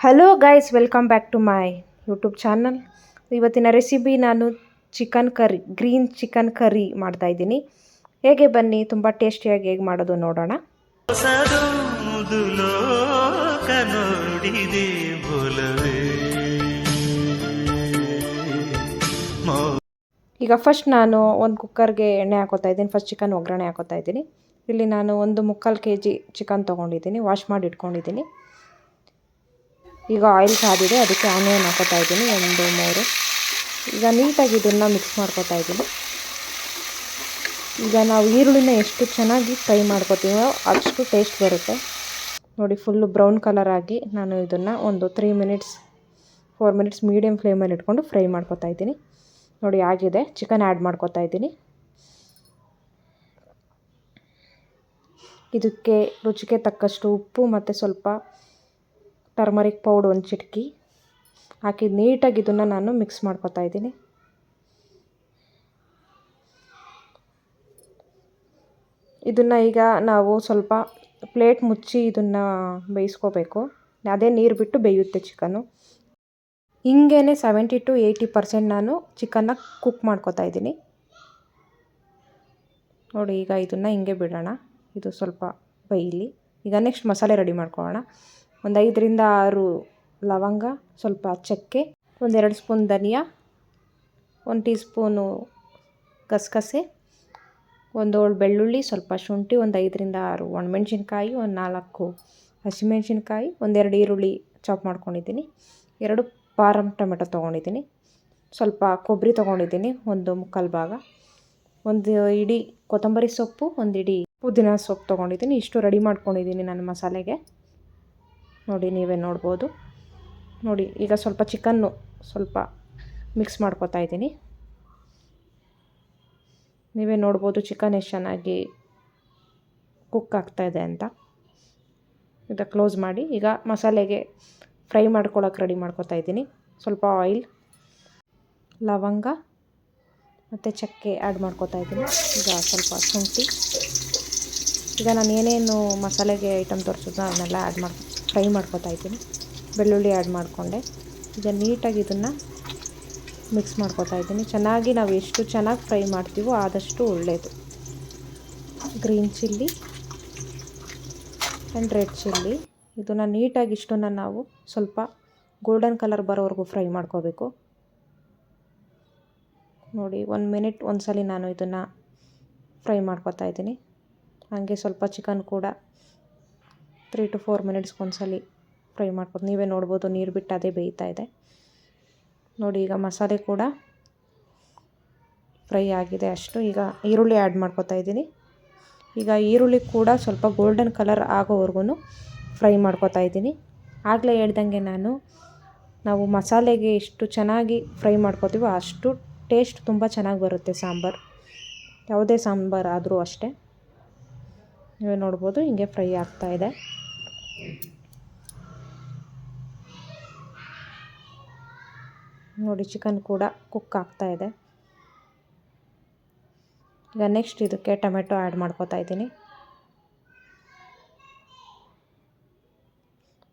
Hello guys, welcome back to my YouTube channel. ಇವತ್ತಿನ recipe ನಾನು green chicken curry ಮಾಡ್ತಾಯಿದ್ದೀನಿ. ಹೇಗೆ ಬನ್ನಿ, ತುಂಬ ಟೇಸ್ಟಿಯಾಗಿ ಹೇಗೆ ಮಾಡೋದು ನೋಡೋಣ. ಈಗ ಫಸ್ಟ್ ನಾನು ಒಂದು ಕುಕ್ಕರ್ಗೆ ಎಣ್ಣೆ ಹಾಕೋತಾ ಇದ್ದೀನಿ. ಫಸ್ಟ್ ಚಿಕನ್ ಒಗ್ಗರಣೆ ಹಾಕೋತಾ ಇದ್ದೀನಿ. ಇಲ್ಲಿ ನಾನು 1.25 kg ಚಿಕನ್ ತೊಗೊಂಡಿದ್ದೀನಿ, ವಾಶ್ ಮಾಡಿ ಇಟ್ಕೊಂಡಿದ್ದೀನಿ. ಈಗ ಆಯಿಲ್ ಕಾದಿದೆ, ಅದಕ್ಕೆ ಆನಿಯನ್ ಹಾಕೋತಾ ಇದ್ದೀನಿ, 1-3. ಈಗ ನೀಟಾಗಿ ಇದನ್ನು ಮಿಕ್ಸ್ ಮಾಡ್ಕೋತಾ ಇದ್ದೀನಿ. ಈಗ ನಾವು ಈರುಳ್ಳಿನ ಎಷ್ಟು ಚೆನ್ನಾಗಿ ಫ್ರೈ ಮಾಡ್ಕೋತೀವೋ ಅಷ್ಟು ಟೇಸ್ಟ್ ಬರುತ್ತೆ. ನೋಡಿ, ಫುಲ್ಲು ಬ್ರೌನ್ ಕಲರ್ ಆಗಿ ನಾನು ಇದನ್ನು ಒಂದು 4 ಮಿನಿಟ್ಸ್ ಮೀಡಿಯಮ್ ಫ್ಲೇಮಲ್ಲಿ ಇಟ್ಕೊಂಡು ಫ್ರೈ ಮಾಡ್ಕೋತಾ ಇದ್ದೀನಿ. ನೋಡಿ, ಆಗಿದೆ. ಚಿಕನ್ ಆ್ಯಡ್ ಮಾಡ್ಕೋತಾ ಇದ್ದೀನಿ. ಇದಕ್ಕೆ ರುಚಿಗೆ ತಕ್ಕಷ್ಟು ಉಪ್ಪು ಮತ್ತು ಸ್ವಲ್ಪ ಟರ್ಮರಿಕ್ ಪೌಡರ್ 1 ಚಿಟಿಕೆ ಹಾಕಿ ನೀಟಾಗಿ ಇದನ್ನು ನಾನು ಮಿಕ್ಸ್ ಮಾಡ್ಕೋತಾ ಇದ್ದೀನಿ. ಇದನ್ನು ಈಗ ನಾವು ಸ್ವಲ್ಪ ಪ್ಲೇಟ್ ಮುಚ್ಚಿ ಇದನ್ನು ಬೇಯಿಸ್ಕೋಬೇಕು. ಅದೇ ನೀರು ಬಿಟ್ಟು ಬೇಯುತ್ತೆ ಚಿಕನ್ನು. ಹಿಂಗೇ 70 to 80% ನಾನು ಚಿಕನ್ನ ಕುಕ್ ಮಾಡ್ಕೋತಾ ಇದ್ದೀನಿ. ನೋಡಿ, ಈಗ ಇದನ್ನು ಹಿಂಗೆ ಬಿಡೋಣ, ಇದು ಸ್ವಲ್ಪ ಬೇಯಲಿ. ಈಗ ನೆಕ್ಸ್ಟ್ ಮಸಾಲೆ ರೆಡಿ ಮಾಡ್ಕೊಳ್ಳೋಣ. ಒಂದು 5-6 ಲವಂಗ, ಸ್ವಲ್ಪ ಚಕ್ಕೆ, 1-2 ಸ್ಪೂನ್ ಧನಿಯಾ, 1 ಟೀ ಸ್ಪೂನು ಗಸಗಸೆ, 1 ಹೋಳು ಬೆಳ್ಳುಳ್ಳಿ, ಸ್ವಲ್ಪ ಶುಂಠಿ, ಒಂದು 5-6 ಒಣಮೆಣ್ಸಿನ್ಕಾಯಿ, 4 ಹಸಿಮೆಣ್ಸಿನ್ಕಾಯಿ, 1-2 ಈರುಳ್ಳಿ ಚಾಪ್ ಮಾಡ್ಕೊಂಡಿದ್ದೀನಿ, 2 ಪಾರಮ್ ಟೊಮೆಟೊ ತೊಗೊಂಡಿದ್ದೀನಿ, ಸ್ವಲ್ಪ ಕೊಬ್ಬರಿ ತೊಗೊಂಡಿದ್ದೀನಿ, 1/4 ಭಾಗ, 1 ಇಡೀ ಕೊತ್ತಂಬರಿ ಸೊಪ್ಪು, 1 ಇಡೀ ಪುದೀನ ಸೊಪ್ಪು ತೊಗೊಂಡಿದ್ದೀನಿ. ಇಷ್ಟು ರೆಡಿ ಮಾಡ್ಕೊಂಡಿದ್ದೀನಿ ನಾನು ಮಸಾಲೆಗೆ. ನೋಡಿ, ನೀವೇ ನೋಡ್ಬೋದು. ನೋಡಿ, ಈಗ ಸ್ವಲ್ಪ ಚಿಕನ್ನು ಸ್ವಲ್ಪ ಮಿಕ್ಸ್ ಮಾಡ್ಕೋತಾ ಇದ್ದೀನಿ. ನೀವೇ ನೋಡ್ಬೋದು ಚಿಕನ್ ಎಷ್ಟು ಚೆನ್ನಾಗಿ ಕುಕ್ ಆಗ್ತಾಯಿದೆ ಅಂತ. ಈಗ ಕ್ಲೋಸ್ ಮಾಡಿ ಈಗ ಮಸಾಲೆಗೆ ಫ್ರೈ ಮಾಡ್ಕೊಳ್ಳೋಕೆ ರೆಡಿ ಮಾಡ್ಕೋತಾ ಇದ್ದೀನಿ. ಸ್ವಲ್ಪ ಆಯಿಲ್, ಲವಂಗ ಮತ್ತು ಚಕ್ಕೆ ಆ್ಯಡ್ ಮಾಡ್ಕೋತಾ ಇದ್ದೀನಿ. ಈಗ ಸ್ವಲ್ಪ ಶುಂಠಿ. ಈಗ ನಾನು ಏನೇನು ಮಸಾಲೆಗೆ ಐಟಮ್ ತೋರಿಸಿದ್ನೋ ಅದನ್ನೆಲ್ಲ ಫ್ರೈ ಮಾಡ್ಕೋತಾ ಇದ್ದೀನಿ. ಬೆಳ್ಳುಳ್ಳಿ ಆ್ಯಡ್ ಮಾಡಿಕೊಂಡೆ. ಈಗ ನೀಟಾಗಿ ಇದನ್ನು ಮಿಕ್ಸ್ ಮಾಡ್ಕೋತಾ ಇದ್ದೀನಿ. ಚೆನ್ನಾಗಿ ನಾವು ಎಷ್ಟು ಚೆನ್ನಾಗಿ ಫ್ರೈ ಮಾಡ್ತೀವೋ ಆದಷ್ಟು ಒಳ್ಳೆಯದು. Green chilli and red chilli ಇದನ್ನು ನೀಟಾಗಿ ಇಷ್ಟನ್ನು ನಾವು ಸ್ವಲ್ಪ ಗೋಲ್ಡನ್ ಕಲರ್ ಬರೋವರೆಗೂ ಫ್ರೈ ಮಾಡ್ಕೋಬೇಕು. ನೋಡಿ, 1 ಮಿನಿಟ್ ಒಂದ್ಸಲಿ ನಾನು ಇದನ್ನು ಫ್ರೈ ಮಾಡ್ಕೋತಾ ಇದ್ದೀನಿ. ಹಾಗೆ ಸ್ವಲ್ಪ ಚಿಕನ್ ಕೂಡ 3 to 4 ಮಿನಿಟ್ಸ್ಗೆ ಒಂದ್ಸಲಿ ಫ್ರೈ ಮಾಡ್ಬೋದು. ನೀವೇ ನೋಡ್ಬೋದು, ನೀರು ಬಿಟ್ಟು ಅದೇ ಬೇಯ್ತಾ ಇದೆ. ನೋಡಿ, ಈಗ ಮಸಾಲೆ ಕೂಡ ಫ್ರೈ ಆಗಿದೆ ಅಷ್ಟು. ಈಗ ಈರುಳ್ಳಿ ಆ್ಯಡ್ ಮಾಡ್ಕೋತಾ ಇದ್ದೀನಿ. ಈಗ ಈರುಳ್ಳಿ ಕೂಡ ಸ್ವಲ್ಪ ಗೋಲ್ಡನ್ ಕಲರ್ ಆಗೋವರೆಗೂ ಫ್ರೈ ಮಾಡ್ಕೋತಾ ಇದ್ದೀನಿ. ಆಗಲೇ ಹೇಳ್ದಂಗೆ ನಾವು ಮಸಾಲೆಗೆ ಎಷ್ಟು ಚೆನ್ನಾಗಿ ಫ್ರೈ ಮಾಡ್ಕೋತೀವೋ ಅಷ್ಟು ಟೇಸ್ಟ್ ತುಂಬ ಚೆನ್ನಾಗಿ ಬರುತ್ತೆ ಸಾಂಬಾರು. ಯಾವುದೇ ಸಾಂಬಾರು ಆದರೂ ಅಷ್ಟೇ. ನೀವೇ ನೋಡ್ಬೋದು, ಹಿಂಗೆ ಫ್ರೈ ಆಗ್ತಾಯಿದೆ. ನೋಡಿ, ಚಿಕನ್ ಕೂಡ ಕುಕ್ ಆಗ್ತಾಯಿದೆ. ಈಗ ನೆಕ್ಸ್ಟ್ ಇದಕ್ಕೆ ಟೊಮೆಟೊ ಆ್ಯಡ್ ಮಾಡ್ಕೋತಾ ಇದ್ದೀನಿ.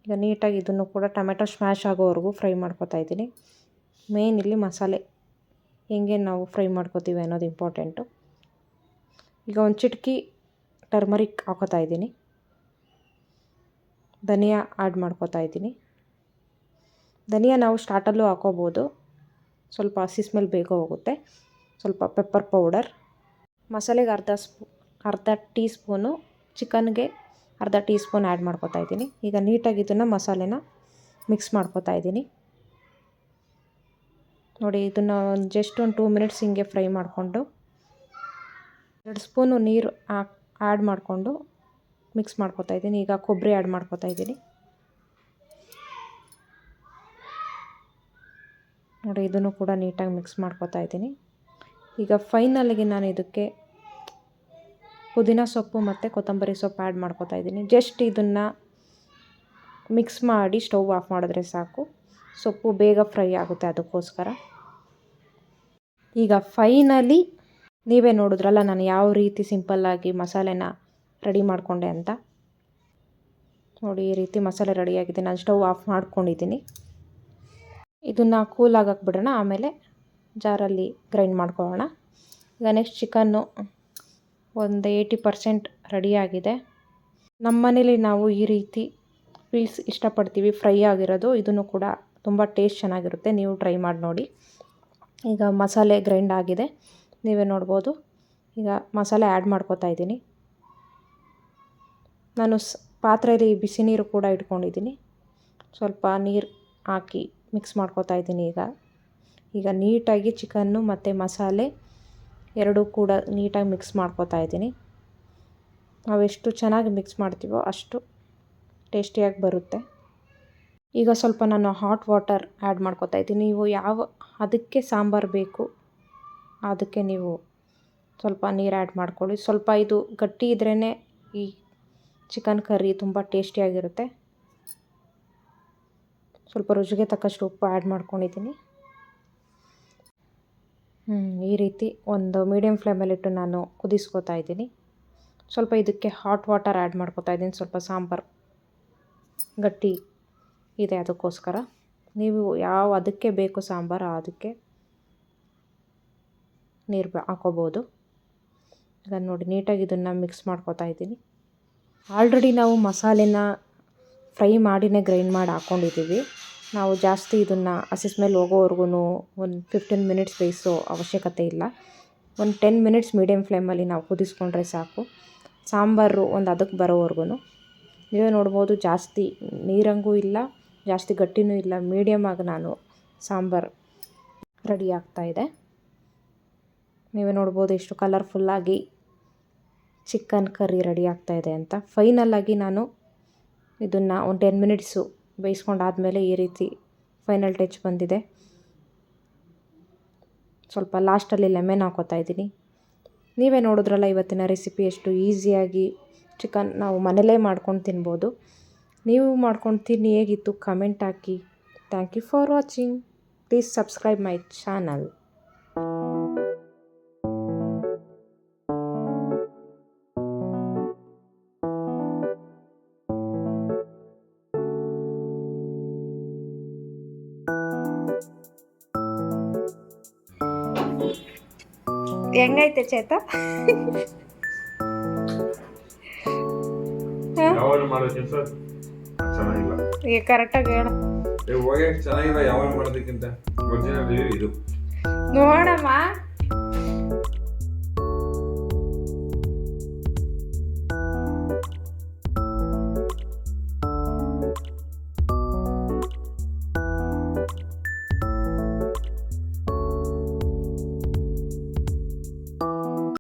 ಈಗ ನೀಟಾಗಿ ಇದನ್ನು ಕೂಡ ಟೊಮೆಟೊ ಸ್ಮ್ಯಾಶ್ ಆಗೋವರೆಗೂ ಫ್ರೈ ಮಾಡ್ಕೋತಾ ಇದ್ದೀನಿ. ಮೇನ್ ಇಲ್ಲಿ ಮಸಾಲೆ ಹೆಂಗೆ ನಾವು ಫ್ರೈ ಮಾಡ್ಕೋತೀವಿ ಅನ್ನೋದು ಇಂಪಾರ್ಟೆಂಟು. ಈಗ 1 ಚಿಟಿಕೆ ಟರ್ಮರಿಕ್ ಹಾಕೋತಾ ಇದ್ದೀನಿ. ಧನಿಯಾ ಆ್ಯಡ್ ಮಾಡ್ಕೋತಾ ಇದ್ದೀನಿ. ಧನಿಯಾ ನಾವು ಸ್ಟಾರ್ಟಲ್ಲೂ ಹಾಕೋಬೋದು, ಸ್ವಲ್ಪ ಹಸಿ ಸ್ಮೆಲ್ ಬೇಗ ಹೋಗುತ್ತೆ. ಸ್ವಲ್ಪ ಪೆಪ್ಪರ್ ಪೌಡರ್, ಮಸಾಲೆಗೆ ಅರ್ಧ ಟೀ ಸ್ಪೂನು, ಚಿಕನ್ಗೆ ಅರ್ಧ ಟೀ ಸ್ಪೂನ್ ಆ್ಯಡ್ ಮಾಡ್ಕೋತಾ ಇದ್ದೀನಿ. ಈಗ ನೀಟಾಗಿ ಇದನ್ನು ಮಸಾಲೆನ ಮಿಕ್ಸ್ ಮಾಡ್ಕೋತಾ ಇದ್ದೀನಿ. ನೋಡಿ, ಇದನ್ನು ಜಸ್ಟ್ 2 ಮಿನಿಟ್ಸ್ ಹಿಂಗೆ ಫ್ರೈ ಮಾಡಿಕೊಂಡು 2 ಸ್ಪೂನು ನೀರು ಆ್ಯಡ್ ಮಾಡಿಕೊಂಡು ಮಿಕ್ಸ್ ಮಾಡ್ಕೋತಾ ಇದ್ದೀನಿ. ಈಗ ಕೊಬ್ಬರಿ ಆ್ಯಡ್ ಮಾಡ್ಕೋತಾ ಇದ್ದೀನಿ. ನೋಡಿ, ಇದನ್ನು ಕೂಡ ನೀಟಾಗಿ ಮಿಕ್ಸ್ ಮಾಡ್ಕೋತಾ ಇದ್ದೀನಿ. ಈಗ ಫೈನಲ್ಗೆ ನಾನು ಇದಕ್ಕೆ ಪುದೀನ ಸೊಪ್ಪು ಮತ್ತು ಕೊತ್ತಂಬರಿ ಸೊಪ್ಪು ಆ್ಯಡ್ ಮಾಡ್ಕೋತಾ ಇದ್ದೀನಿ. ಜಸ್ಟ್ ಇದನ್ನು ಮಿಕ್ಸ್ ಮಾಡಿ ಸ್ಟವ್ ಆಫ್ ಮಾಡಿದ್ರೆ ಸಾಕು. ಸೊಪ್ಪು ಬೇಗ ಫ್ರೈ ಆಗುತ್ತೆ, ಅದಕ್ಕೋಸ್ಕರ. ಈಗ ಫೈನಲಿ ನೀವೇ ನೋಡಿದ್ರಲ್ಲ ನಾನು ಯಾವ ರೀತಿ ಸಿಂಪಲ್ಲಾಗಿ ಮಸಾಲೆನ ರೆಡಿ ಮಾಡಿಕೊಂಡೆ ಅಂತ. ನೋಡಿ ಈ ರೀತಿ ಮಸಾಲೆ ರೆಡಿಯಾಗಿದೆ. ನಾನು ಸ್ಟವ್ ಆಫ್ ಮಾಡ್ಕೊಂಡಿದ್ದೀನಿ. ಇದನ್ನು ಕೂಲ್ ಆಗಕ್ಕೆ ಬಿಡೋಣ, ಆಮೇಲೆ ಜಾರಲ್ಲಿ ಗ್ರೈಂಡ್ ಮಾಡ್ಕೊಳ್ಳೋಣ. ಈಗ ನೆಕ್ಸ್ಟ್ ಚಿಕನ್ನು ಒಂದು 80% ರೆಡಿಯಾಗಿದೆ. ನಮ್ಮ ಮನೇಲಿ ನಾವು ಈ ರೀತಿ ಪೀಸ್ ಇಷ್ಟಪಡ್ತೀವಿ, ಫ್ರೈ ಆಗಿರೋದು. ಇದನ್ನು ಕೂಡ ತುಂಬ ಟೇಸ್ಟ್ ಚೆನ್ನಾಗಿರುತ್ತೆ, ನೀವು ಟ್ರೈ ಮಾಡಿ ನೋಡಿ. ಈಗ ಮಸಾಲೆ ಗ್ರೈಂಡ್ ಆಗಿದೆ, ನೀವೇ ನೋಡ್ಬೋದು. ಈಗ ಮಸಾಲೆ ಆ್ಯಡ್ ಮಾಡ್ಕೊತಾ ಇದ್ದೀನಿ. ನಾನು ಪಾತ್ರೆಯಲ್ಲಿ ಬಿಸಿ ನೀರು ಕೂಡ ಇಟ್ಕೊಂಡಿದ್ದೀನಿ. ಸ್ವಲ್ಪ ನೀರು ಹಾಕಿ ಮಿಕ್ಸ್ ಮಾಡ್ಕೊತಾ ಇದ್ದೀನಿ. ಈಗ ನೀಟಾಗಿ ಚಿಕನ್ನು ಮತ್ತು ಮಸಾಲೆ ಎರಡೂ ಕೂಡ ನೀಟಾಗಿ ಮಿಕ್ಸ್ ಮಾಡ್ಕೊತಾ ಇದ್ದೀನಿ. ನಾವು ಎಷ್ಟು ಚೆನ್ನಾಗಿ ಮಿಕ್ಸ್ ಮಾಡ್ತೀವೋ ಅಷ್ಟು ಟೇಸ್ಟಿಯಾಗಿ ಬರುತ್ತೆ. ಈಗ ಸ್ವಲ್ಪ ನಾನು ಹಾಟ್ ವಾಟರ್ ಆ್ಯಡ್ ಮಾಡ್ಕೊತಾ ಇದ್ದೀನಿ. ನೀವು ಅದಕ್ಕೆ ಸಾಂಬಾರು ಬೇಕು ಅದಕ್ಕೆ ನೀವು ಸ್ವಲ್ಪ ನೀರು ಆ್ಯಡ್ ಮಾಡ್ಕೊಳ್ಳಿ. ಸ್ವಲ್ಪ ಇದು ಗಟ್ಟಿ ಇದ್ರೇ ಈ ಚಿಕನ್ ಕರ್ರಿ ತುಂಬ ಟೇಸ್ಟಿಯಾಗಿರುತ್ತೆ. ಸ್ವಲ್ಪ ರುಚಿಗೆ ತಕ್ಕಷ್ಟು ಉಪ್ಪು ಆ್ಯಡ್ ಮಾಡ್ಕೊಂಡಿದ್ದೀನಿ. ಈ ರೀತಿ ಒಂದು ಮೀಡಿಯಮ್ ಫ್ಲೇಮಲ್ಲಿಟ್ಟು ನಾನು ಕುದಿಸ್ಕೊತಾ ಇದ್ದೀನಿ. ಸ್ವಲ್ಪ ಇದಕ್ಕೆ ಹಾಟ್ ವಾಟರ್ ಆ್ಯಡ್ ಮಾಡ್ಕೊತಾ ಇದ್ದೀನಿ. ಸ್ವಲ್ಪ ಸಾಂಬಾರು ಗಟ್ಟಿ ಇದೆ ಅದಕ್ಕೋಸ್ಕರ. ನೀವು ಅದಕ್ಕೆ ಬೇಕು ಸಾಂಬಾರು ಅದಕ್ಕೆ ನೀರು ಹಾಕೋಬೋದು. ಅದನ್ನು ನೋಡಿ ನೀಟಾಗಿ ಇದನ್ನು ಮಿಕ್ಸ್ ಮಾಡ್ಕೊತಾ ಇದ್ದೀನಿ. ಆಲ್ರೆಡಿ ನಾವು ಮಸಾಲೆನ ಫ್ರೈ ಮಾಡಿನೇ ಗ್ರೈಂಡ್ ಮಾಡಿ ಹಾಕ್ಕೊಂಡಿದ್ದೀವಿ. ನಾವು ಜಾಸ್ತಿ ಇದನ್ನು ಹಸಿ ಸ್ಮೆಲ್ ಹೋಗೋವರೆಗೂ ಒಂದು 15 ಮಿನಿಟ್ಸ್ ಬೇಯಿಸೋ ಅವಶ್ಯಕತೆ ಇಲ್ಲ. ಒಂದು 10 ಮಿನಿಟ್ಸ್ ಮೀಡಿಯಮ್ ಫ್ಲೇಮಲ್ಲಿ ನಾವು ಕುದಿಸ್ಕೊಂಡ್ರೆ ಸಾಕು, ಸಾಂಬಾರು ಒಂದು ಅದಕ್ಕೆ ಬರೋವರೆಗೂ. ನೀವೇ ನೋಡ್ಬೋದು, ಜಾಸ್ತಿ ನೀರಂಗೂ ಇಲ್ಲ, ಜಾಸ್ತಿ ಗಟ್ಟಿನೂ ಇಲ್ಲ, ಮೀಡಿಯಮ್ ಆಗಿ ನಾನು ಸಾಂಬಾರು ರೆಡಿ ಆಗ್ತಾಯಿದೆ. ನೀವೇ ನೋಡ್ಬೋದು ಎಷ್ಟು ಕಲರ್ಫುಲ್ಲಾಗಿ ಚಿಕನ್ ಕರ್ರಿ ರೆಡಿ ಆಗ್ತಾಯಿದೆ ಅಂತ. ಫೈನಲಾಗಿ ನಾನು ಇದನ್ನು ಒಂದು 10 ಮಿನಿಟ್ಸು ಬೇಯಿಸ್ಕೊಂಡಾದಮೇಲೆ ಈ ರೀತಿ ಫೈನಲ್ ಟಚ್ ಬಂದಿದೆ. ಸ್ವಲ್ಪ ಲಾಸ್ಟಲ್ಲಿ ಲೆಮನ್ ಹಾಕೋತಾ ಇದ್ದೀನಿ. ನೀವೇ ನೋಡಿದ್ರಲ್ಲ ಇವತ್ತಿನ ರೆಸಿಪಿ ಎಷ್ಟು ಈಸಿಯಾಗಿ ಚಿಕನ್ ನಾವು ಮನೇಲೇ ಮಾಡ್ಕೊಂಡು ತಿನ್ಬೋದು. ನೀವು ಮಾಡ್ಕೊಂಡು ತಿನ್ನಿ, ಹೇಗಿತ್ತು ಕಮೆಂಟ್ ಹಾಕಿ. Thank you for watching. Please subscribe my channel. ಹೆಂಗೈತೆ ಚೇತ? ಈಗ ಕರೆಕ್ಟಾಗಿ ಹೇಳ. ಚೆನ್ನಾಗಿಲ್ಲ, ಯಾವಾಗ ಮಾಡೋದಕ್ಕಿಂತ ಒರಿಜಿನಲ್ ಇದು ನೋಡಮ್ಮ.